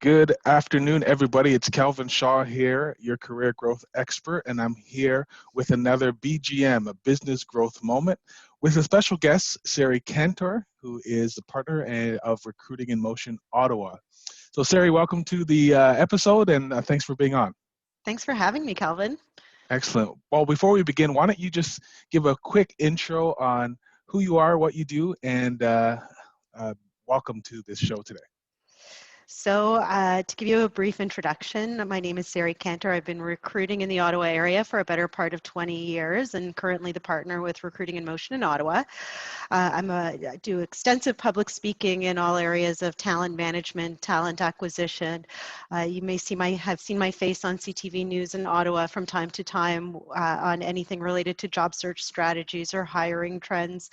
Good afternoon, everybody. It's Kelvin Shaw here, your career growth expert, and I'm here with another BGM, a business growth moment, with a special guest, Sari Cantor, who is the partner of Recruiting in Motion Ottawa. So, Sari, welcome to the episode, and thanks for being on. Thanks for having me, Kelvin. Excellent. Well, before we begin, why don't you just give a quick intro on who you are, what you do, and welcome to this show today. So to give you a brief introduction, my name is Sari Cantor. I've been recruiting in the Ottawa area for a better part of 20 years and currently the partner with Recruiting in Motion in Ottawa. I do extensive public speaking in all areas of talent management, talent acquisition. You may have seen my face on CTV News in Ottawa from time to time on anything related to job search strategies or hiring trends.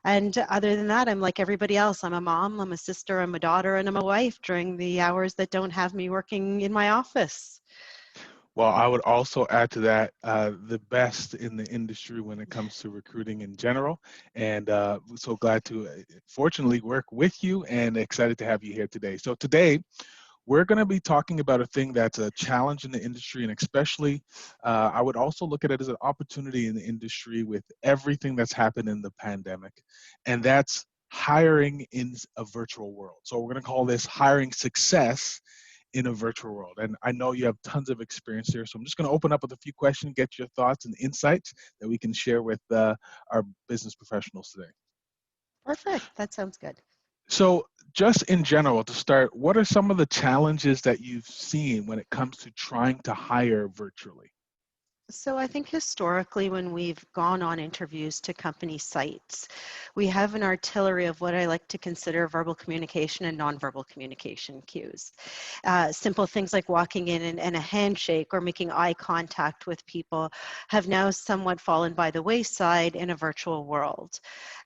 And other than that, I'm like everybody else. I'm a mom, I'm a sister, I'm a daughter, and I'm a wife during the hours that don't have me working in my office. Well, I would also add to that the best in the industry when it comes to recruiting in general. And we're so glad to, fortunately, work with you and excited to have you here today. So today, we're going to be talking about a thing that's a challenge in the industry, and especially I would also look at it as an opportunity in the industry with everything that's happened in the pandemic, and that's hiring in a virtual world. So we're going to call this hiring success in a virtual world. And I know you have tons of experience here, so I'm just going to open up with a few questions, get your thoughts and insights that we can share with our business professionals today. Perfect. That sounds good. So just in general, to start, what are some of the challenges that you've seen when it comes to trying to hire virtually? So I think historically when we've gone on interviews to company sites, we have an artillery of what I like to consider verbal communication and nonverbal communication cues. Simple things like walking in and a handshake or making eye contact with people have now somewhat fallen by the wayside in a virtual world.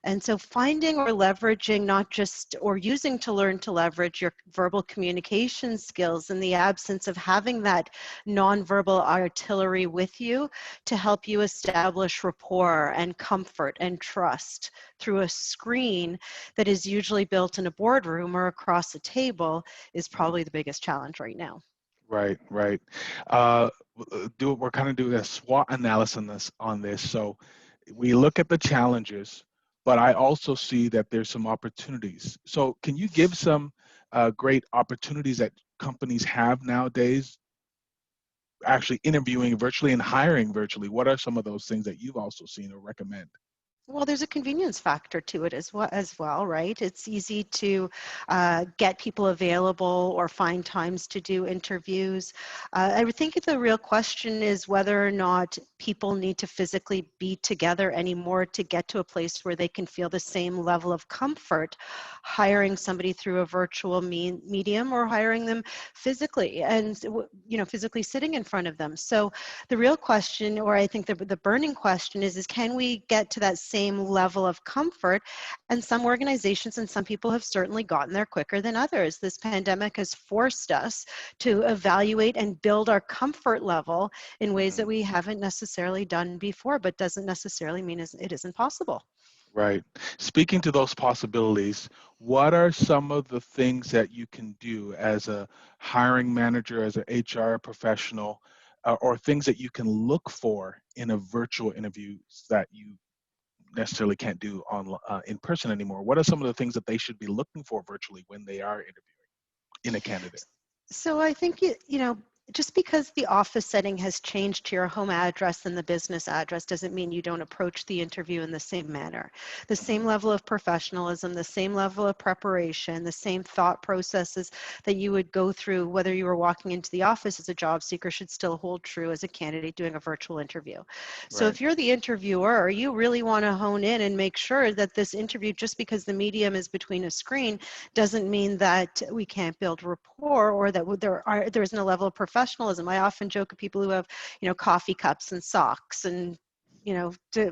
And so finding or leveraging not just or using to learn to leverage your verbal communication skills in the absence of having that nonverbal artillery with you to help you establish rapport and comfort and trust through a screen that is usually built in a boardroom or across a table is probably the biggest challenge right now. Right. We're kind of doing a SWOT analysis on this. So we look at the challenges, but I also see that there's some opportunities. So can you give some great opportunities that companies have nowadays actually interviewing virtually and hiring virtually? What are some of those things that you've also seen or recommend? Well, there's a convenience factor to it as well, right? It's easy to get people available or find times to do interviews. I would think the real question is whether or not people need to physically be together anymore to get to a place where they can feel the same level of comfort hiring somebody through a virtual medium or hiring them physically and, physically sitting in front of them. So the real question, or I think the burning question is can we get to that same level of comfort? And some organizations and some people have certainly gotten there quicker than others. This pandemic has forced us to evaluate and build our comfort level in ways that we haven't necessarily done before, but doesn't necessarily mean it isn't possible. Right. Speaking to those possibilities, what are some of the things that you can do as a hiring manager, as an HR professional, or things that you can look for in a virtual interview that you necessarily can't do in person anymore? What are some of the things that they should be looking for virtually when they are interviewing in a candidate? So I think, just because the office setting has changed to your home address and the business address doesn't mean you don't approach the interview in the same manner. The same level of professionalism, the same level of preparation, the same thought processes that you would go through whether you were walking into the office as a job seeker should still hold true as a candidate doing a virtual interview. So Right. if you're the interviewer, you really want to hone in and make sure that this interview, just because the medium is between a screen, doesn't mean that we can't build rapport or that there isn't a level of professionalism. I often joke with people who have, coffee cups and socks and,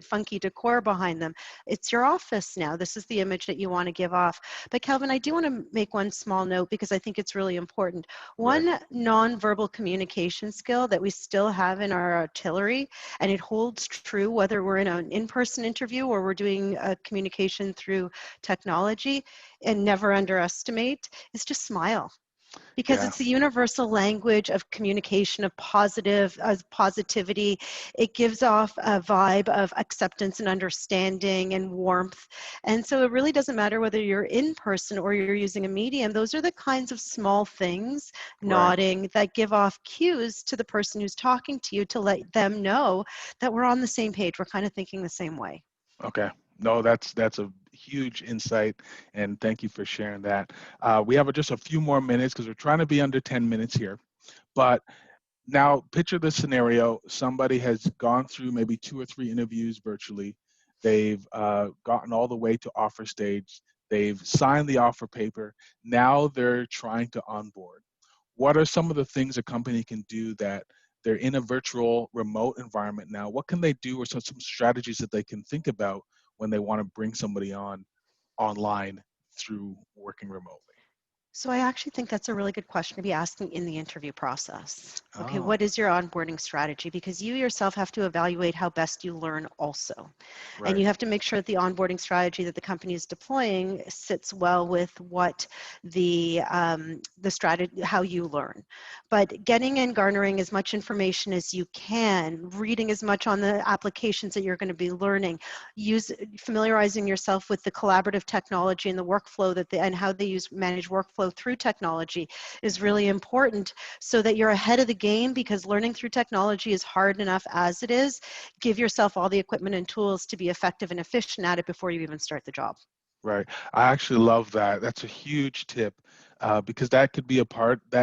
funky decor behind them. It's your office now. This is the image that you want to give off. But Kelvin, I do want to make one small note because I think it's really important. One nonverbal communication skill that we still have in our artillery, and it holds true whether we're in an in-person interview or we're doing a communication through technology, and never underestimate, is just smile. because Yeah. it's the universal language of communication of positivity. It gives off a vibe of acceptance and understanding and warmth, and so it really doesn't matter whether you're in person or you're using a medium. Those are the kinds of small things, Right. nodding, that give off cues to the person who's talking to you to let them know that we're on the same page, we're kind of thinking the same way. Okay. No, that's a huge insight, and thank you for sharing that. We have just a few more minutes because we're trying to be under 10 minutes here. But now, picture this scenario. Somebody has gone through maybe 2 or 3 interviews virtually. They've gotten all the way to offer stage. They've signed the offer paper. Now they're trying to onboard. What are some of the things a company can do that they're in a virtual remote environment now? What can they do, or some strategies that they can think about when they want to bring somebody on online through working remotely? So I actually think that's a really good question to be asking in the interview process. Okay, Oh, what is your onboarding strategy? Because you yourself have to evaluate how best you learn also. And right, you have to make sure that the onboarding strategy that the company is deploying sits well with what the strategy, how you learn. But getting and garnering as much information as you can, reading as much on the applications that you're going to be learning, familiarizing yourself with the collaborative technology and the workflow and how they manage workflow through technology is really important, so that you're ahead of the game, because learning through technology is hard enough as it is. Give yourself all the equipment and tools to be effective and efficient at it before you even start the job. right. I actually love that. That's a huge tip, because that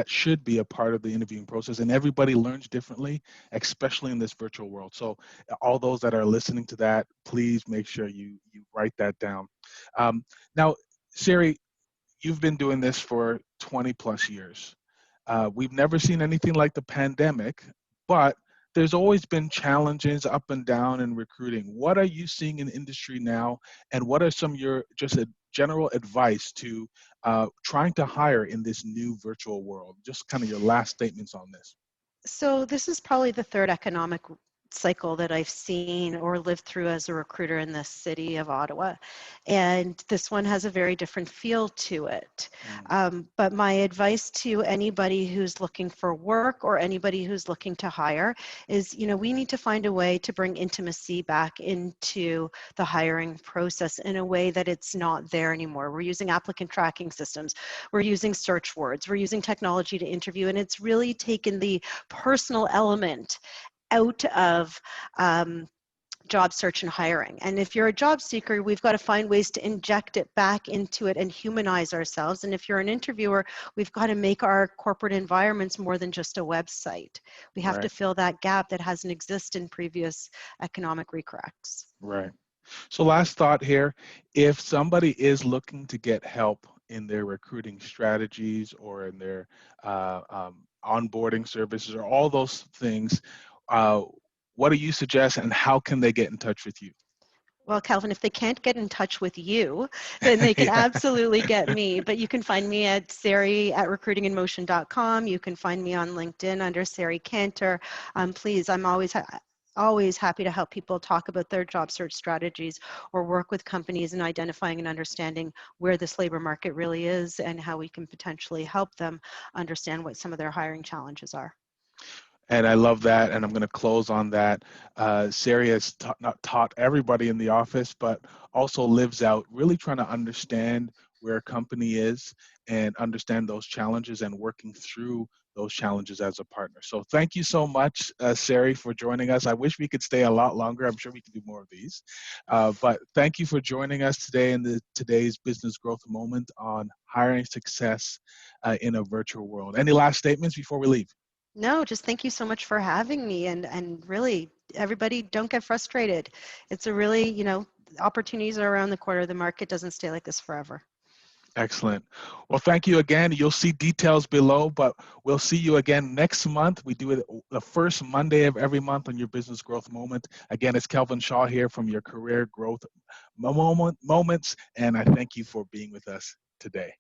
should be a part of the interviewing process, and everybody learns differently, especially in this virtual world. So, all those that are listening to that, please make sure you write that down. Now, Sari, you've been doing this for 20 plus years. We've never seen anything like the pandemic, but there's always been challenges up and down in recruiting. What are you seeing in industry now, and what are some of your just a general advice to trying to hire in this new virtual world? Just kind of your last statements on this. So this is probably the third economic cycle that I've seen or lived through as a recruiter in the city of Ottawa. And this one has a very different feel to it. Mm, But my advice to anybody who's looking for work or anybody who's looking to hire is, we need to find a way to bring intimacy back into the hiring process in a way that it's not there anymore. We're using applicant tracking systems. We're using search words. We're using technology to interview. And it's really taken the personal element out of job search and hiring. And if you're a job seeker, we've got to find ways to inject it back into it and humanize ourselves. And if you're an interviewer, we've got to make our corporate environments more than just a website. We have to right, fill that gap that hasn't existed in previous economic recorrects. right. So last thought here, if somebody is looking to get help in their recruiting strategies or in their onboarding services or all those things, uh, what do you suggest and how can they get in touch with you? Well, Kelvin, if they can't get in touch with you, then they can Yeah, absolutely get me. But you can find me at Sari@recruitinginmotion.com. You can find me on LinkedIn under Sari Cantor. Please, I'm always happy to help people talk about their job search strategies or work with companies in identifying and understanding where this labor market really is and how we can potentially help them understand what some of their hiring challenges are. and I love that. And I'm going to close on that. Sari has not taught everybody in the office, but also lives out really trying to understand where a company is and understand those challenges and working through those challenges as a partner. So thank you so much, Sari, for joining us. I wish we could stay a lot longer. I'm sure we can do more of these. But thank you for joining us today in today's business growth moment on hiring success in a virtual world. Any last statements before we leave? No, just thank you so much for having me. And really, everybody, don't get frustrated. It's a really, opportunities are around the corner. The market doesn't stay like this forever. Excellent. Well, thank you again. You'll see details below, but we'll see you again next month. We do it the first Monday of every month on your business growth moment. Again, it's Kelvin Shaw here from your career growth moments, and I thank you for being with us today.